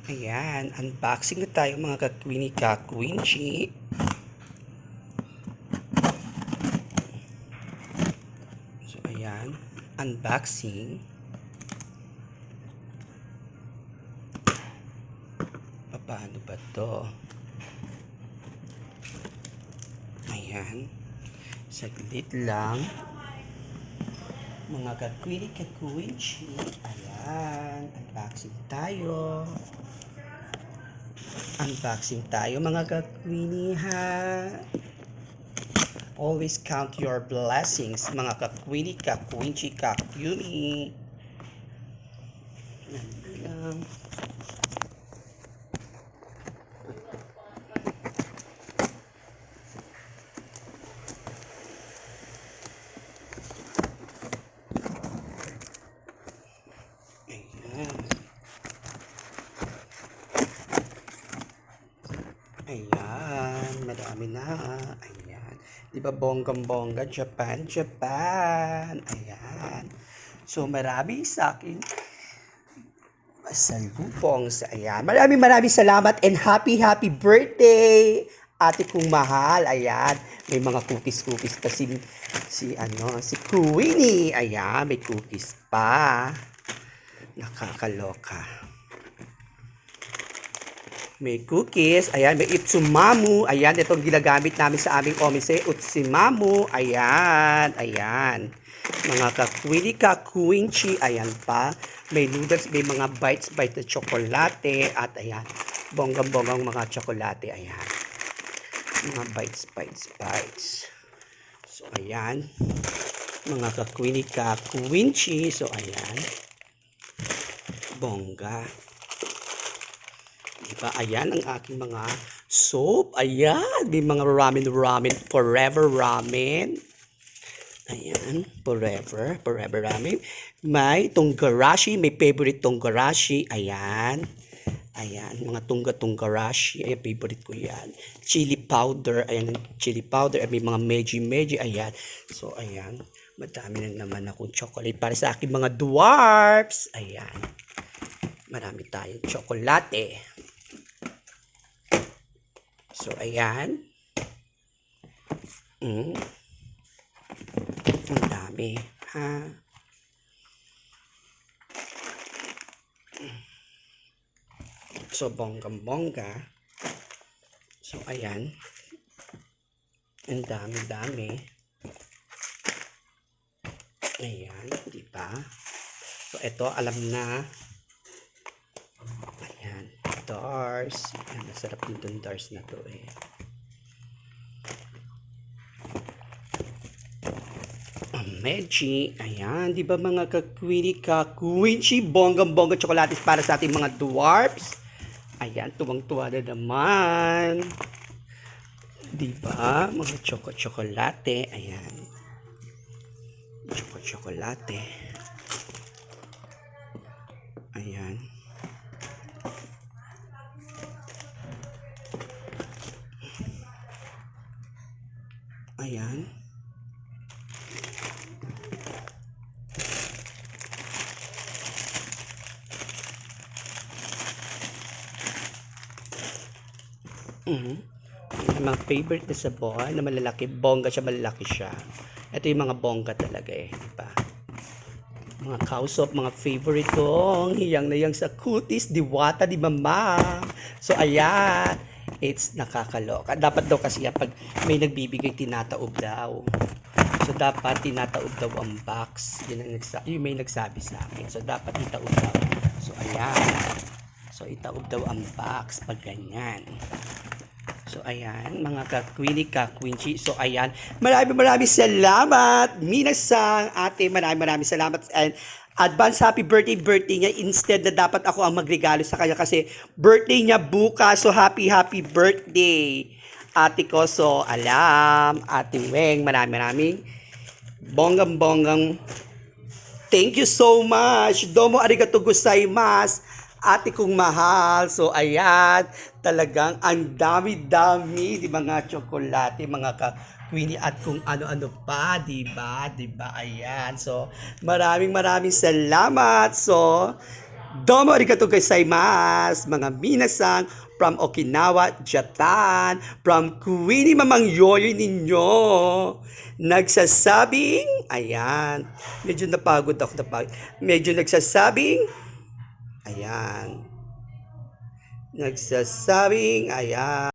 Ayan, unboxing na tayo mga kakwini kakwinchi. So ayan, unboxing. Paano ba to? Ayan, saglit lang. Mga kakwini kakwinchi. Ayan, unboxing tayo. Unboxing tayo mga kakwini ha. Always count your blessings mga kakwini kakwinchi kakwini. Ayan. Ayan, madami na. Ayan. Di ba bonggang-bongga? Japan, Japan. Ayan. So, marami sa akin. Masalubong sa ayan. Maraming salamat and happy birthday! Ate kong mahal. Ayan. May mga cookies pa si Queenie. Ayan, may cookies pa. Nakakaloka. May cookies. Ayan, may Utsumamu. Ayan, itong ginagamit namin sa aming omise. Utsumamu. Ayan, ayan. Mga kakwili kakwinchi. Ayan pa. May noodles, may mga bites na tsokolate. At ayan, bonggang-bonggang mga tsokolate. Ayan. Mga bites. So, ayan. Mga kakwili kakwinchi. So, ayan. Bongga. Diba? Ayan ang aking mga soap. Ayan. May mga ramen. Forever ramen. Ayan. Forever ramen. May tunggarashi. May favorite tunggarashi. Ayan. Ayan. Mga tunggarashi. Ayan. Favorite ko yan. Chili powder. Ayan. Chili powder. May mga meji. Ayan. So, ayan. Madami na naman akong chocolate para sa aking mga dwarfs. Ayan. Marami tayong tsokolate. So, ayan. Ang dami. Ha? So, bonggang-bongga. So, ayan. Ang dami. Ayan. Diba? So, ito, alam na. Ayan. Dars. Ayan, masarap din itong dars na to eh. Meji. Ayan. Di ba mga kakwini kakwinchi? Bonggang-bongga chocolates para sa ating mga dwarfs. Ayan. Tuwang-tuwa na naman. Di ba? Mga chocolate. Ayan. Chocolate. Ayan. Ayan. Mga favorite na sabon na malalaki. Bongga siya, malalaki siya. Ito yung mga bongga talaga eh. Diba? Mga kausap, mga favorite kong hiyang na yang sa kutis, diwata di mama. So ayan. It's nakakaloka. Dapat daw kasi pag may nagbibigay, tinataob daw. So, dapat tinataob daw ang box. Yung may nagsabi sa akin. So, dapat itaob daw. So, ayan. So, itaob daw ang box pag ganyan. So, ayan. Mga kakwini kakwinchi. So, ayan. Maraming salamat. Minasang ate. Maraming salamat. And advance happy birthday niya. Instead na dapat ako ang magregalo sa kanya kasi birthday niya bukas. So, happy birthday. Ate ko, so alam. Ate Weng, maraming bonggang thank you so much. Domo arigato gozaimasu. Ate kong mahal. So, ayan. Talagang ang dami. Di mga tsokolate, mga ka-queenie at kung ano-ano pa. Diba? Ayan. So, maraming salamat. So, Domo arigatou gozaimasu, mga minasan from Okinawa, Japan, from Queenie Mamang Yoyoy ninyo. Nagsasabing, ayan, medyo napagod ako, medyo nagsasabing, ayan, nagsasabing, ayan.